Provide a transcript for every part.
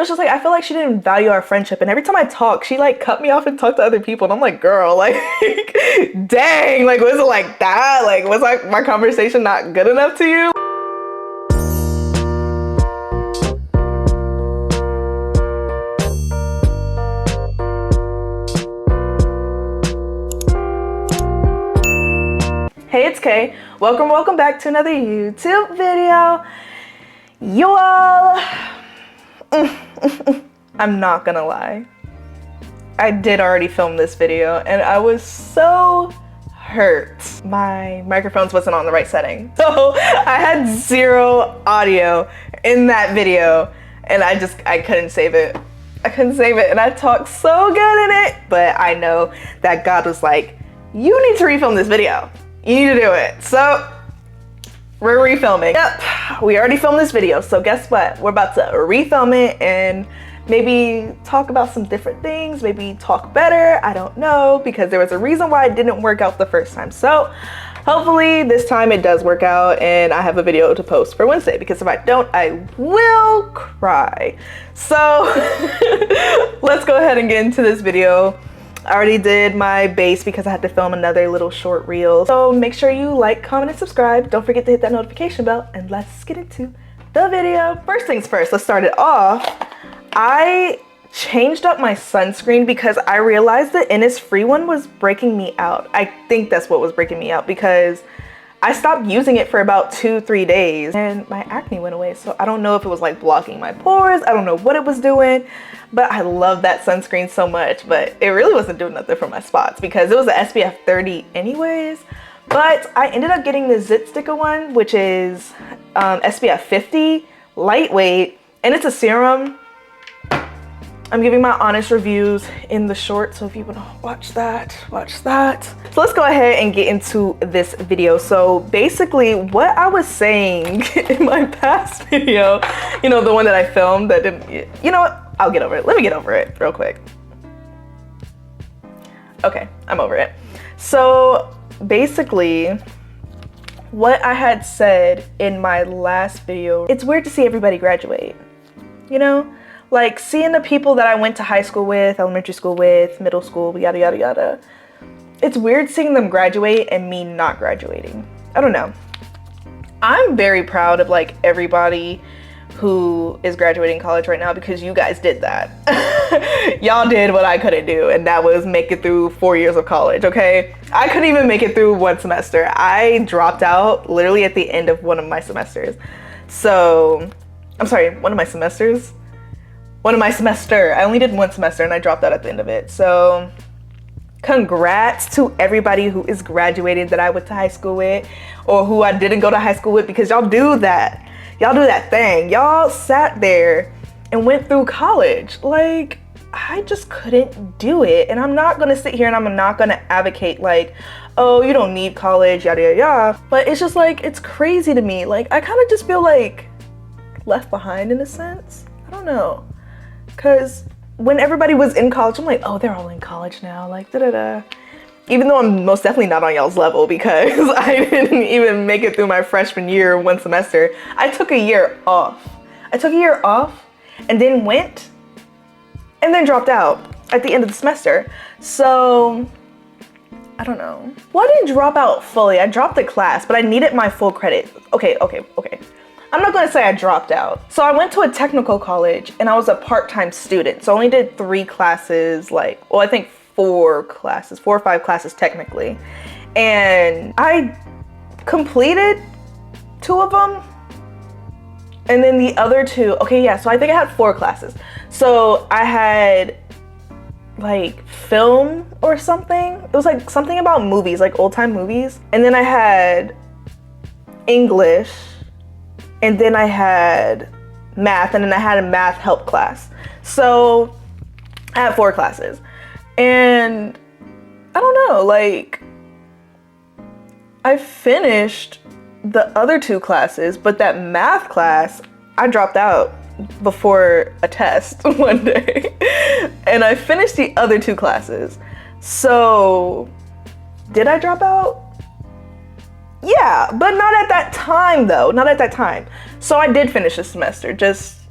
was just like, I feel like she didn't value our friendship. And every time I talk, she like cut me off and talked to other people. And I'm like, girl, like, dang, like, was it like that? Like, was like my conversation not good enough to you? Hey, it's Kay. Welcome back to another YouTube video. You all, I'm not gonna lie. I did already film this video and I was so hurt. My microphones wasn't on the right setting. So I had zero audio in that video and I couldn't save it. I couldn't save it and I talked so good in it, but I know that God was like, you need to refilm this video. You need to do it. So we're refilming. Yep, we already filmed this video. So guess what? We're about to refilm it and maybe talk about some different things, maybe talk better. I don't know, because there was a reason why it didn't work out the first time. So hopefully this time it does work out and I have a video to post for Wednesday, because if I don't, I will cry. So let's go ahead and get into this video. I already did my base because I had to film another little short reel. So make sure you like, comment, and subscribe. Don't forget to hit that notification bell and let's get into the video. First things first, let's start it off. I changed up my sunscreen because I realized the Innisfree one was breaking me out. I think that's what was breaking me out, because I stopped using it for about 2-3 days and my acne went away. So I don't know if it was like blocking my pores. I don't know what it was doing, but I love that sunscreen so much, but it really wasn't doing nothing for my spots because it was an SPF 30 anyways. But I ended up getting the Zit Sticker one, which is SPF 50, lightweight, and it's a serum. I'm giving my honest reviews in the short, so if you wanna watch that, watch that. So let's go ahead and get into this video. So basically what I was saying in my past video, you know, the one that I filmed that didn't, you know what? I'll get over it. Let me get over it real quick. Okay, I'm over it. So basically what I had said in my last video, it's weird to see everybody graduate, you know? Like seeing the people that I went to high school with, elementary school with, middle school, yada, yada, yada. It's weird seeing them graduate and me not graduating. I don't know. I'm very proud of like everybody who is graduating college right now, because you guys did that. Y'all did what I couldn't do, and that was make it through 4 years of college, okay? I couldn't even make it through one semester. I dropped out literally at the end of one of my semesters. So, I'm sorry, one of my semesters? One of my semester. I only did one semester and I dropped out at the end of it. So congrats to everybody who is graduated that I went to high school with, or who I didn't go to high school with, because y'all do that. Y'all do that thing. Y'all sat there and went through college. Like, I just couldn't do it. And I'm not gonna sit here and I'm not gonna advocate like, oh, you don't need college, yada, yada, yada. But it's just like, it's crazy to me. Like, I kind of just feel like left behind in a sense. I don't know. Because when everybody was in college, I'm like, oh, they're all in college now, like da-da-da. Even though I'm most definitely not on y'all's level, because I didn't even make it through my freshman year, one semester. I took a year off. I took a year off and then went and then dropped out at the end of the semester. So, I don't know. Well, I didn't drop out fully. I dropped the class, but I needed my full credit. Okay. I'm not gonna say I dropped out. So I went to a technical college and I was a part-time student. So I only did 3 classes, like, well, I think 4 or 5 classes technically. And I completed 2 of them. And then the other 2, okay, yeah, so I think I had 4 classes. So I had like film or something. It was like something about movies, like old time movies. And then I had English. And then I had math, and then I had a math help class. So I had 4 classes. And I don't know, like, I finished the other 2 classes, but that math class, I dropped out before a test one day. And I finished the other 2 classes. So did I drop out? Yeah, but not at that time though, not at that time. So I did finish the semester, just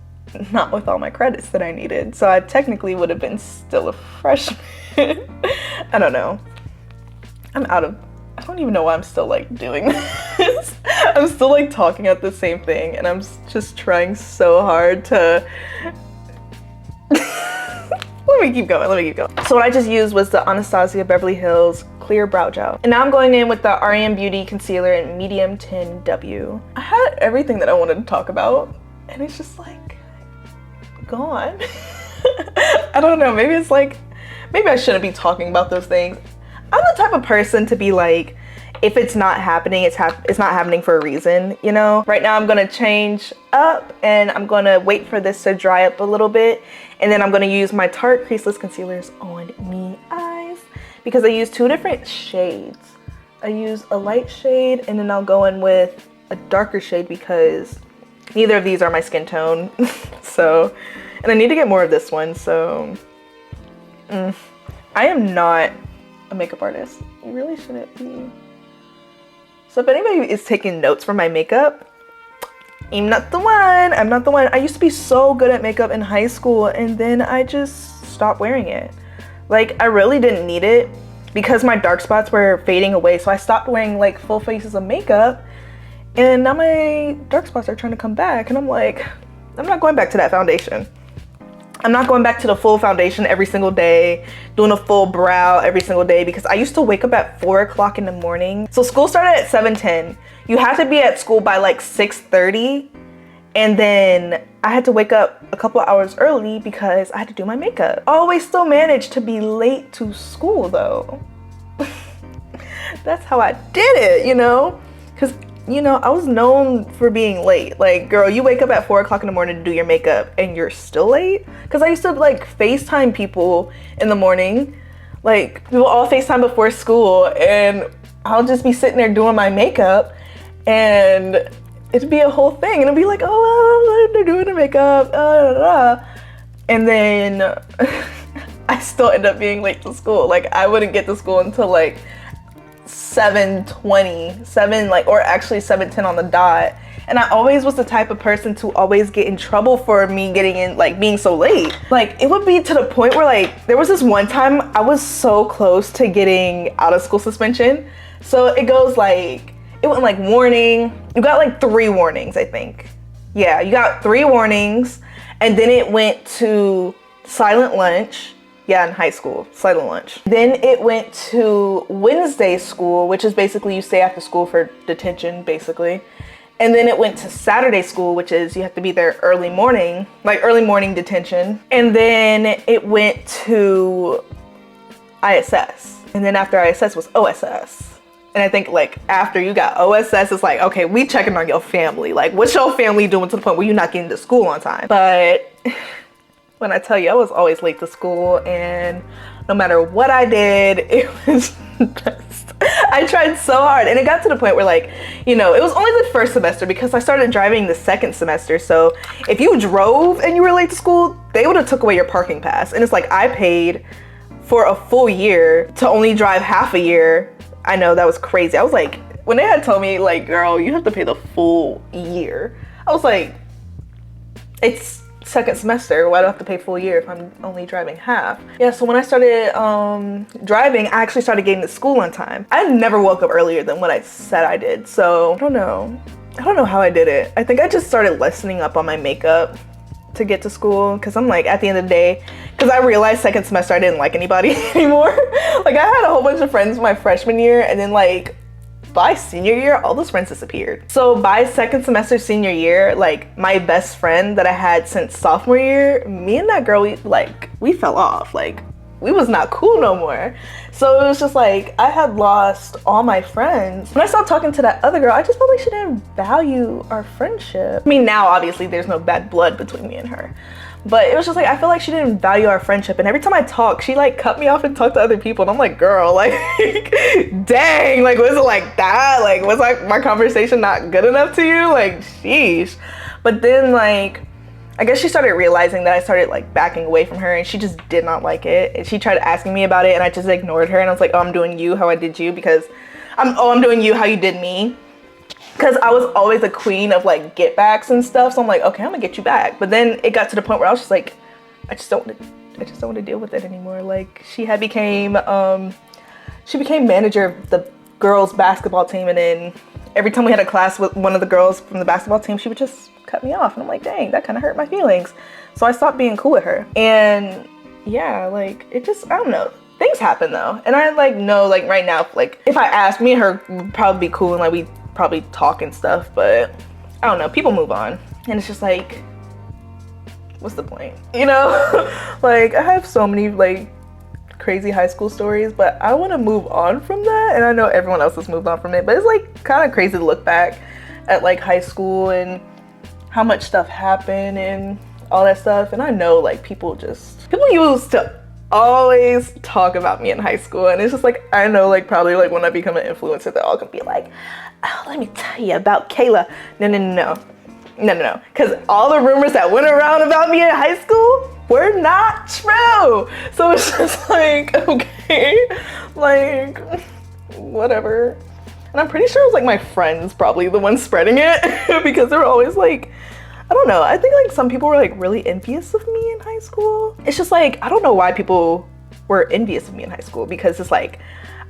not with all my credits that I needed. So I technically would have been still a freshman. I don't know. I don't even know why I'm still like doing this. I'm still like talking at the same thing, and I'm just trying so hard to let me keep going. So what I just used was the Anastasia Beverly Hills Clear Brow Gel. And now I'm going in with the REM Beauty Concealer in Medium 10W. I had everything that I wanted to talk about, and it's just like gone. I don't know, maybe it's like, maybe I shouldn't be talking about those things. I'm the type of person to be like, if it's not happening, it's not happening for a reason, you know? Right now I'm gonna change up, and I'm gonna wait for this to dry up a little bit, and then I'm gonna use my Tarte Creaseless Concealers on me eyes, because I use 2 different shades. I use a light shade, and then I'll go in with a darker shade because neither of these are my skin tone. So, and I need to get more of this one, so. I am not a makeup artist. You really shouldn't be. So if anybody is taking notes from my makeup, I'm not the one. I'm not the one. I used to be so good at makeup in high school, and then I just stopped wearing it. Like, I really didn't need it because my dark spots were fading away. So I stopped wearing like full faces of makeup, and now my dark spots are trying to come back. And I'm like, I'm not going back to that foundation. I'm not going back to the full foundation every single day, doing a full brow every single day, because I used to wake up at 4 o'clock in the morning. So school started at 7:10. You had to be at school by like 6:30. And then I had to wake up a couple hours early because I had to do my makeup. I always still managed to be late to school though. That's how I did it, you know? Because, you know, I was known for being late. Like, girl, you wake up at 4 o'clock in the morning to do your makeup and you're still late? Because I used to like FaceTime people in the morning. Like, we will all FaceTime before school, and I'll just be sitting there doing my makeup, and it'd be a whole thing. And it'd be like, oh, they're doing the makeup, and then I still end up being late to school. Like, I wouldn't get to school until like 7:20, or actually 7:10 on the dot. And I always was the type of person to always get in trouble for me getting in, like, being so late. Like, it would be to the point where, like, there was this one time I was so close to getting out of school suspension. So it goes like, it went like warning. You got like 3 warnings, I think. Yeah, you got 3 warnings, and then it went to silent lunch. Yeah, in high school, silent lunch. Then it went to Wednesday school, which is basically you stay after school for detention, basically. And then it went to Saturday school, which is you have to be there early morning, like early morning detention. And then it went to ISS. And then after ISS was OSS. And I think like after you got OSS, it's like, okay, we checking on your family. Like, what's your family doing to the point where you're not getting to school on time? But when I tell you, I was always late to school, and no matter what I did, it was just, I tried so hard. And it got to the point where, like, you know, it was only the first semester because I started driving the second semester. So if you drove and you were late to school, they would have took away your parking pass. And it's like, I paid for a full year to only drive half a year. I know, that was crazy. I was like, when they had told me, like, girl, you have to pay the full year, I was like, it's second semester, why do I have to pay full year if I'm only driving half? Yeah, so when I started driving, I actually started getting to school on time. I never woke up earlier than what I said I did, so I don't know how I did it. I think I just started lessening up on my makeup to get to school, because I'm like, at the end of the day, because I realized second semester I didn't like anybody anymore. Like, I had a whole bunch of friends my freshman year, and then like by senior year, all those friends disappeared. So by second semester senior year, like my best friend that I had since sophomore year, me and that girl, we fell off. Like, we was not cool no more. So it was just like, I had lost all my friends. When I stopped talking to that other girl, I just felt like she didn't value our friendship. I mean, now obviously there's no bad blood between me and her, but it was just like, I feel like she didn't value our friendship. And every time I talk, she like cut me off and talked to other people. And I'm like, girl, like, dang, like, was it like that? Like, was like my conversation not good enough to you? Like, sheesh. But then like, I guess she started realizing that I started like backing away from her, and she just did not like it. And she tried asking me about it, and I just ignored her. And I was like, oh, I'm doing you how I did you, because I'm doing you how you did me. because I was always a queen of like get backs and stuff. So I'm like, okay, I'm gonna get you back. But then it got to the point where I was just like, I just don't want to deal with it anymore. Like she became manager of the girls basketball team, and then every time we had a class with one of the girls from the basketball team, she would just cut me off, and I'm like, dang, that kind of hurt my feelings. So I stopped being cool with her. And yeah, like it just, I don't know, things happen though. And I like know like right now, like if I asked, me and her would probably be cool and like we probably talk and stuff, but I don't know, people move on. And it's just like, what's the point, you know? Like I have so many like crazy high school stories, but I want to move on from that. And I know everyone else has moved on from it, but it's like kind of crazy to look back at like high school and how much stuff happened and all that stuff. And I know like people used to always talk about me in high school, and it's just like, I know like probably like when I become an influencer, they're all gonna be like, oh, let me tell you about Kayla. No, because all the rumors that went around about me in high school were not true. So it's just like, okay, like whatever. And I'm pretty sure it was like my friends probably the ones spreading it because they were always like, I don't know, I think like some people were like really envious of me in high school. It's just like, I don't know why people were envious of me in high school, because it's like,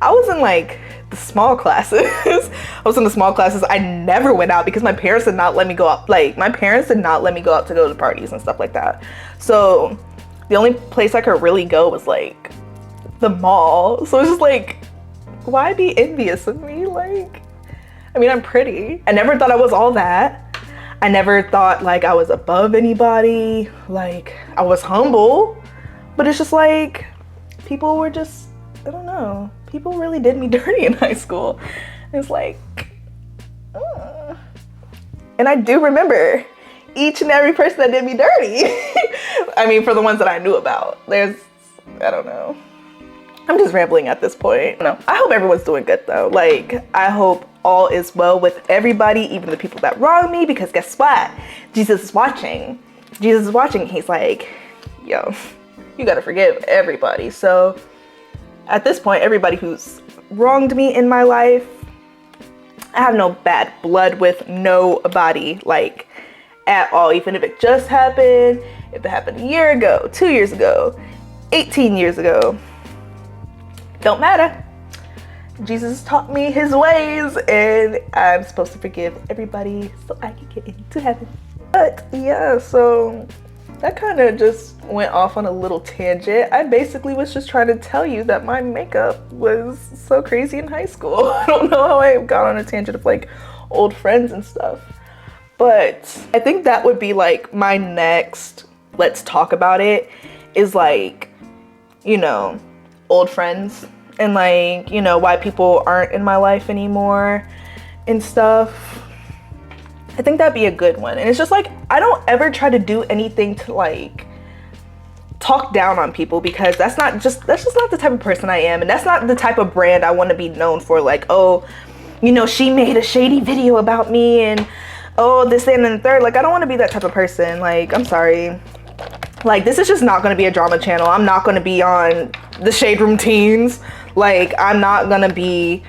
I was in like the small classes. I was in the small classes. I never went out because my parents did not let me go out. Like my parents did not let me go out to go to parties and stuff like that. So the only place I could really go was like the mall. So it's just like, why be envious of me? Like, I mean, I'm pretty. I never thought I was all that. I never thought like I was above anybody. Like I was humble, but it's just like people were just, I don't know. People really did me dirty in high school. It's like, and I do remember each and every person that did me dirty. I mean, for the ones that I knew about. I don't know. I'm just rambling at this point. No, I hope everyone's doing good though. Like, I hope all is well with everybody, even the people that wronged me, because guess what? Jesus is watching. Jesus is watching. He's like, yo, you gotta forgive everybody. So at this point, everybody who's wronged me in my life, I have no bad blood with nobody, like at all. Even if it just happened, if it happened a year ago, 2 years ago, 18 years ago, don't matter. Jesus taught me his ways, and I'm supposed to forgive everybody so I can get into heaven. But yeah, so that kind of just went off on a little tangent. I basically was just trying to tell you that my makeup was so crazy in high school. I don't know how I got on a tangent of like old friends and stuff, but I think that would be like my next let's talk about it, is like, you know, old friends and like, you know, why people aren't in my life anymore and stuff. I think that'd be a good one. And it's just like, I don't ever try to do anything to like talk down on people, because that's just not the type of person I am, and that's not the type of brand I want to be known for. Like, oh, you know, she made a shady video about me, and oh, this, that, and the third. Like, I don't want to be that type of person. Like, I'm sorry. Like, this is just not going to be a drama channel. I'm not going to be on the Shade Room Teens. Like, I'm not going to be,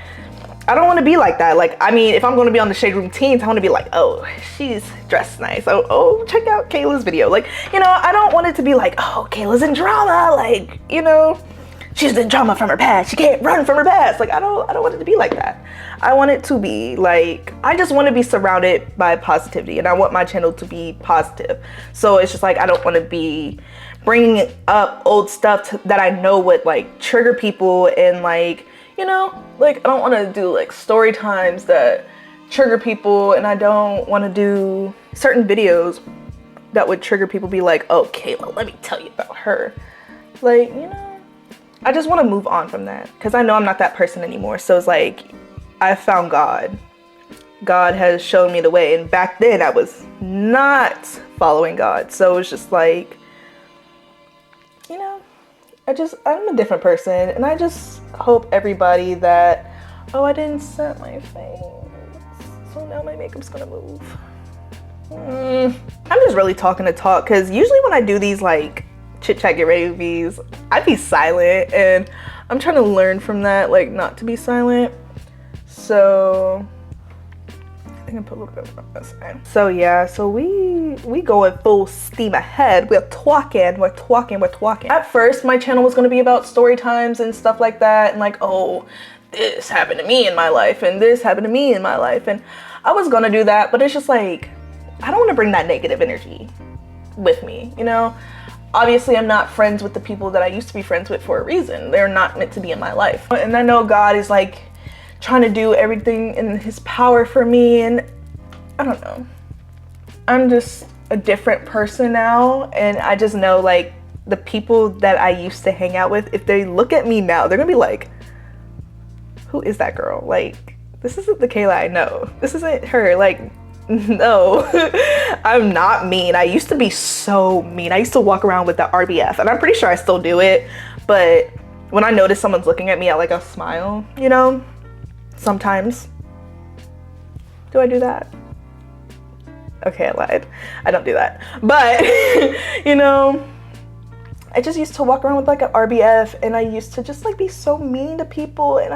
I don't want to be like that. Like, I mean, if I'm going to be on the Shade Room Teens, I want to be like, oh, she's dressed nice. Oh, check out Kayla's video. Like, you know, I don't want it to be like, oh, Kayla's in drama. Like, you know, she's in drama from her past. She can't run from her past. Like, I don't want it to be like that. I want it to be like, I just want to be surrounded by positivity, and I want my channel to be positive. So it's just like, I don't want to be bringing up old stuff that I know would like trigger people, and like, you know, like I don't want to do like story times that trigger people, and I don't want to do certain videos that would trigger people, be like, oh, Kayla, let me tell you about her. Like, you know, I just want to move on from that, because I know I'm not that person anymore. So it's like, I found God. God has shown me the way, and back then I was not following God. So it's just like, you know, I'm a different person, and I just hope everybody that, oh, I didn't set my face, so now my makeup's gonna move. I'm just really talking to talk, because usually when I do these like chit chat get ready movies, I be silent, and I'm trying to learn from that, like not to be silent. So I I can put a little bit on this side. So yeah, so we going full steam ahead. We're talking. At first, my channel was gonna be about story times and stuff like that, and like, oh, this happened to me in my life, and this happened to me in my life, and I was gonna do that, but it's just like, I don't want to bring that negative energy with me, you know? Obviously, I'm not friends with the people that I used to be friends with for a reason. They're not meant to be in my life. And I know God is like trying to do everything in his power for me, and I don't know. I'm just a different person now, and I just know like the people that I used to hang out with, if they look at me now, they're gonna be like, who is that girl? Like, this isn't the Kayla I know. This isn't her. Like, no, I'm not mean. I used to be so mean. I used to walk around with the RBF, and I'm pretty sure I still do it. But when I notice someone's looking at me, I like a smile, you know? Sometimes. Do I do that? Okay, I lied. I don't do that. But, you know, I just used to walk around with like an RBF, and I used to just like be so mean to people, and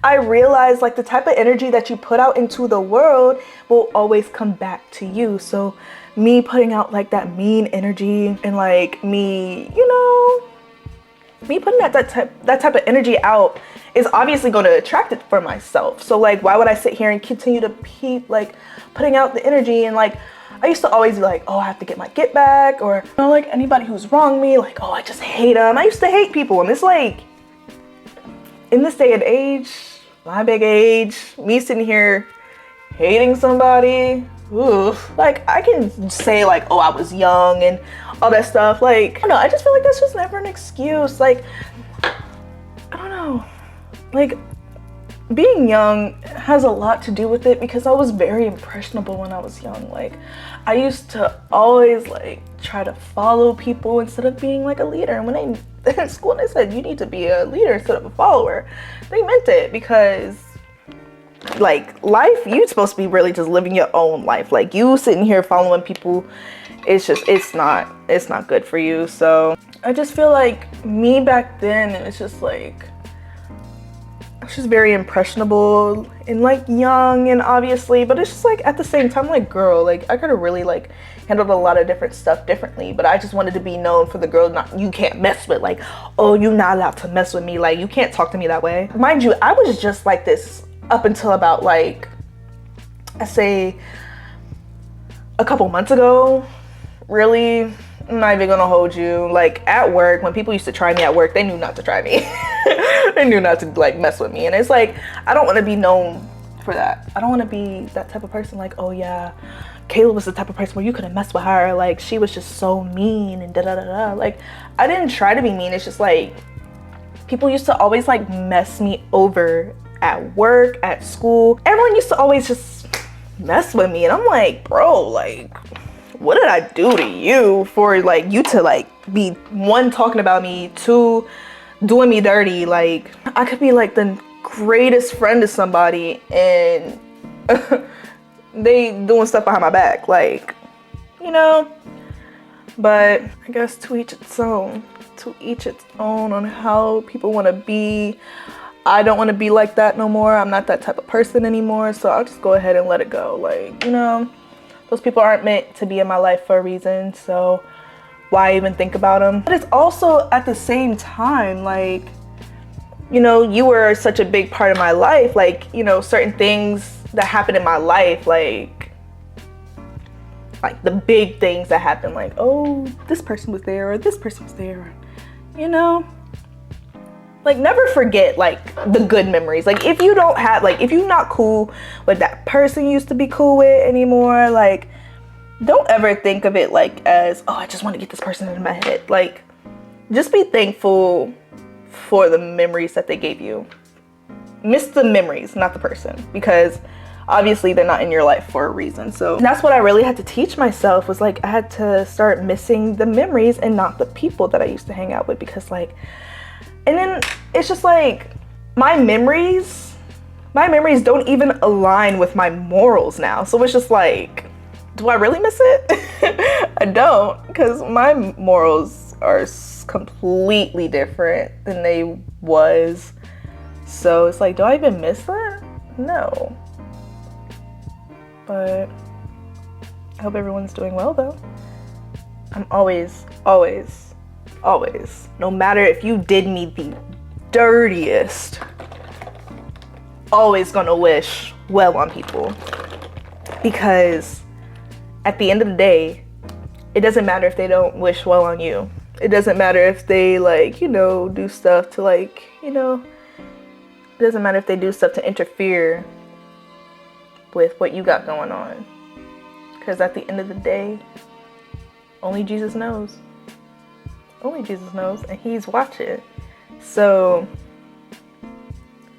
I realized like the type of energy that you put out into the world will always come back to you. So me putting out like that mean energy, and like me, you know, me putting that type of energy out is obviously going to attract it for myself. So like, why would I sit here and continue to keep like putting out the energy? And like, I used to always be like, oh, I have to get my get back, or you know, like anybody who's wronged me, like, oh, I just hate them. I used to hate people, and it's like, in this day and age, my big age, me sitting here hating somebody, ooh, like I can say like, oh, I was young and all that stuff. Like, I don't know, I just feel like that's just never an excuse. Like, I don't know, like being young has a lot to do with it, because I was very impressionable when I was young. Like, I used to always like try to follow people instead of being like a leader. And when they in school, they said you need to be a leader instead of a follower, they meant it, because like life, you're supposed to be really just living your own life. Like, you sitting here following people, it's not good for you. So I just feel like me back then, it's just like, she's very impressionable and like young, and obviously, but it's just like at the same time, like, girl, like I could have really like handled a lot of different stuff differently, but I just wanted to be known for the girl you can't mess with. Like, oh, you're not allowed to mess with me, like you can't talk to me that way. Mind you, I was just like this up until about like, I say a couple months ago. Really, I'm not even gonna hold you. Like, at work, when people used to try me at work, they knew not to try me. They knew not to like mess with me. And it's like, I don't want to be known for that. I don't want to be that type of person like, oh yeah, Kayla was the type of person where you couldn't mess with her. Like, she was just so mean and da da da da. Like, I didn't try to be mean. It's just like, people used to always like mess me over at work, at school. Everyone used to always just mess with me. And I'm like, bro, like, what did I do to you for like you to like be, one, talking about me, two, doing me dirty? Like, I could be like the greatest friend to somebody, and they doing stuff behind my back, like, you know. But I guess to each its own on how people want to be. I don't want to be like that no more. I'm not that type of person anymore, so I'll just go ahead and let it go. Like, you know, those people aren't meant to be in my life for a reason, so why even think about them? But it's also at the same time, like, you know, you were such a big part of my life. Like, you know, certain things that happened in my life, like the big things that happened, like, oh, this person was there, or this person was there, you know? Like, never forget like the good memories. Like, if you don't have, like, if you're not cool with that person you used to be cool with anymore, like, don't ever think of it like as, oh, I just want to get this person in my head. Like, just be thankful for the memories that they gave you. Miss the memories, not the person, because obviously they're not in your life for a reason. So that's what I really had to teach myself, was like, I had to start missing the memories and not the people that I used to hang out with, because like, and then it's just like, my memories don't even align with my morals now. So it's just like, do I really miss it? I don't, because my morals are completely different than they was. So it's like, do I even miss that? No. But I hope everyone's doing well though. I'm always, always, always, no matter if you did me the dirtiest, always gonna wish well on people. Because at the end of the day, it doesn't matter if they don't wish well on you. It doesn't matter if they like, you know, do stuff to like, you know, it doesn't matter if they do stuff to interfere with what you got going on. Because at the end of the day, only Jesus knows. Only Jesus knows, and he's watching. So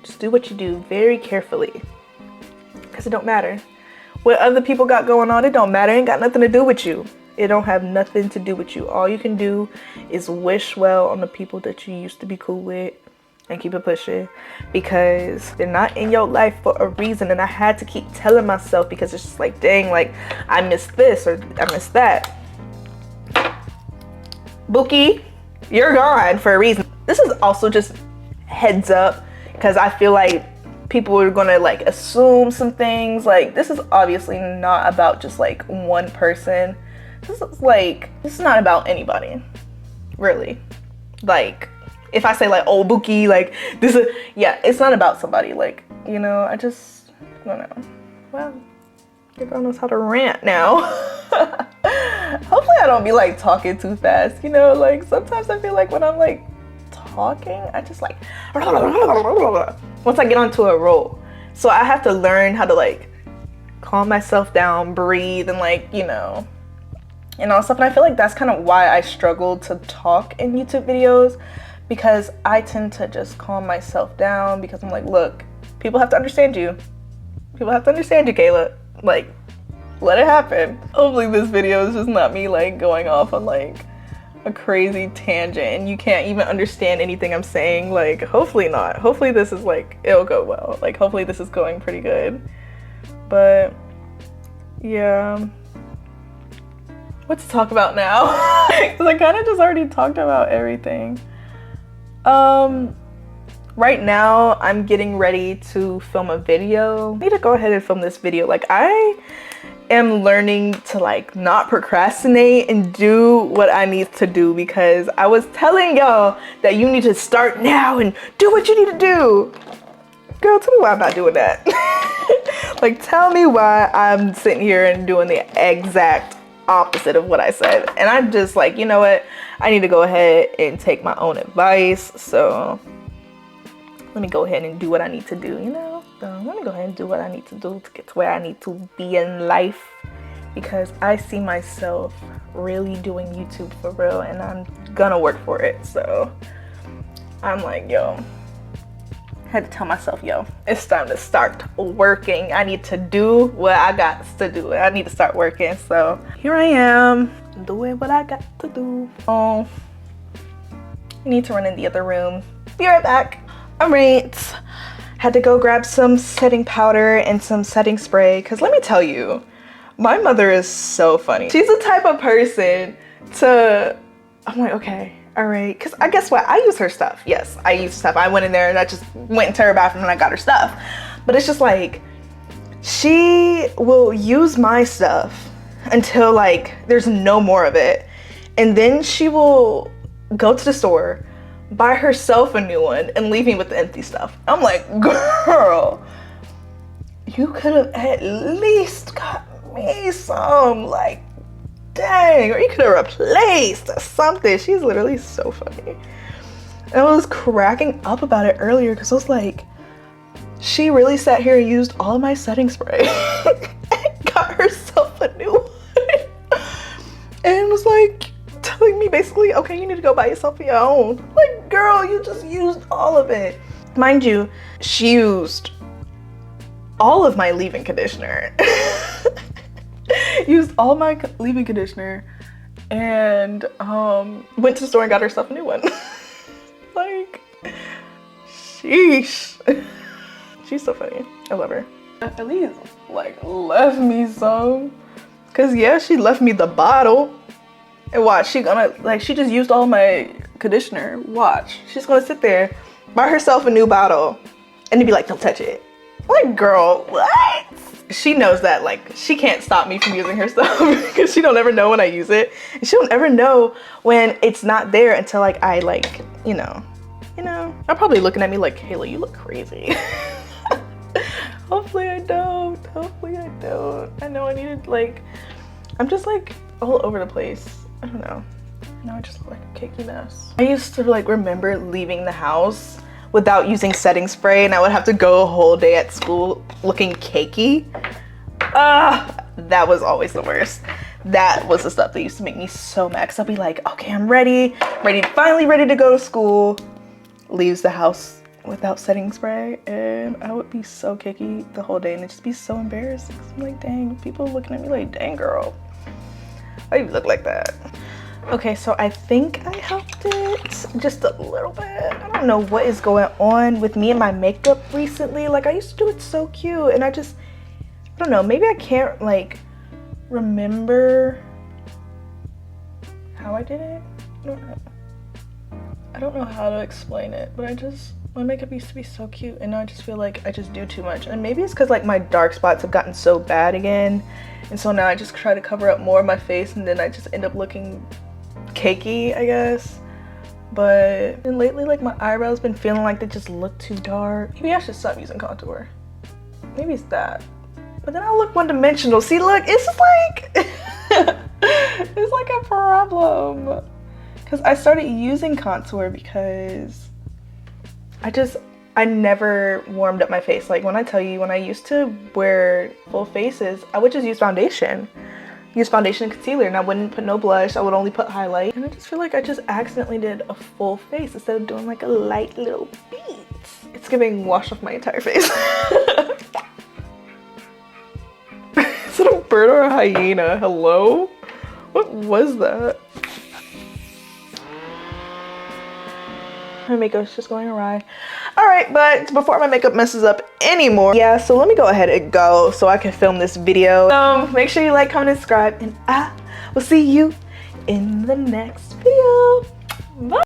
just do what you do very carefully. Because it don't matter. What other people got going on, it don't matter. It ain't got nothing to do with you. It don't have nothing to do with you. All you can do is wish well on the people that you used to be cool with and keep it pushing, because they're not in your life for a reason. And I had to keep telling myself, because it's just like, dang, like I missed this or I missed that. Bookie, you're gone for a reason. This is also just heads up, because I feel like people are gonna like assume some things. Like, this is obviously not about just like one person. This is not about anybody, really. Like, if I say like, oh, Bookie, like this is, yeah, it's not about somebody. Like, you know, I don't know. Well, your girl knows how to rant now. Hopefully I don't be like talking too fast, you know, like sometimes I feel like when I'm like talking, I just like, once I get onto a roll. So I have to learn how to like calm myself down, breathe, and like, you know, and all stuff. And I feel like that's kind of why I struggle to talk in YouTube videos, because I tend to just calm myself down, because I'm like, look, people have to understand you. People have to understand you, Kayla. Like, let it happen. Hopefully this video is just not me like going off on like a crazy tangent and you can't even understand anything I'm saying. Like, hopefully not. Hopefully this is like, it'll go well. Like, hopefully this is going pretty good. But yeah, what to talk about now? Because I kind of just already talked about everything. Right now I'm getting ready to film a video. I need to go ahead and film this video. Like, I am learning to like not procrastinate and do what I need to do, because I was telling y'all that you need to start now and do what you need to do. Girl, tell me why I'm not doing that. Like, tell me why I'm sitting here and doing the exact opposite of what I said. And I'm just like, you know what? I need to go ahead and take my own advice. So let me go ahead and do what I need to do, you know? So let me go ahead and do what I need to do to get to where I need to be in life, because I see myself really doing YouTube for real, and I'm gonna work for it. So I'm like, yo, I had to tell myself, yo, it's time to start working. I need to do what I got to do. I need to start working. So here I am doing what I got to do. Oh, I need to run in the other room. Be right back. All right. Had to go grab some setting powder and some setting spray, because let me tell you, my mother is so funny. She's the type of person I'm like, okay, all right, because I guess what? I use her stuff. Yes, I use stuff. I went in there and I just went into her bathroom and I got her stuff. But it's just like, she will use my stuff until like there's no more of it. And then she will go to the store, buy herself a new one, and leave me with the empty stuff. I'm like, girl, you could have at least got me some, like, dang, or you could have replaced something. She's literally so funny. And I was cracking up about it earlier, because I was like, she really sat here and used all of my setting spray and got herself a new one. And was like, telling me basically, okay, you need to go buy yourself your own. Like, girl, you just used all of it. Mind you, she used all of my leave-in conditioner. Used all my leave-in conditioner and went to the store and got herself a new one. Like, sheesh. She's so funny. I love her. At least like left me some, cause yeah, she left me the bottle. And watch, she just used all my conditioner. Watch, she's gonna sit there, buy herself a new bottle, and then be like, don't touch it. Like, girl, what? she knows that like she can't stop me from using her stuff because she don't ever know when I use it. And she don't ever know when it's not there until like I like, you know, I'm probably looking at me like, Kayla, you look crazy. Hopefully I don't. Hopefully I don't. I know I needed like, I'm just like all over the place. I don't know. Now I just look like a cakey mess. I used to like remember leaving the house without using setting spray and I would have to go a whole day at school looking cakey. That was always the worst. That was the stuff that used to make me so mad because I'll be like, okay, I'm ready, finally ready to go to school. Leaves the house without setting spray and I would be so cakey the whole day and it'd just be so embarrassing. I'm like, dang, people looking at me like, dang girl, why do you look like that? Okay, so I think I helped it just a little bit. I don't know what is going on with me and my makeup recently. Like I used to do it so cute and I don't know, maybe I can't like remember how I did it. I don't know how to explain it, but my makeup used to be so cute and now I just feel like I just do too much. And maybe it's because like my dark spots have gotten so bad again. And so now I just try to cover up more of my face and then I just end up looking cakey, I guess. But and lately like my eyebrows been feeling like they just look too dark. Maybe I should stop using contour. Maybe it's that. But then I look one-dimensional. See, look, it's just like it's like a problem. Because I started using contour because I never warmed up my face. Like when I tell you, when I used to wear full faces, I would just use foundation. Use foundation and concealer and I wouldn't put no blush. I would only put highlight. And I just feel like I just accidentally did a full face instead of doing like a light little beat. It's giving wash off my entire face. Is it a bird or a hyena? Hello? What was that? My makeup's just going awry. All right, but before my makeup messes up anymore, yeah, so let me go ahead and go so I can film this video. Make sure you like, comment, and subscribe, and I will see you in the next video. Bye.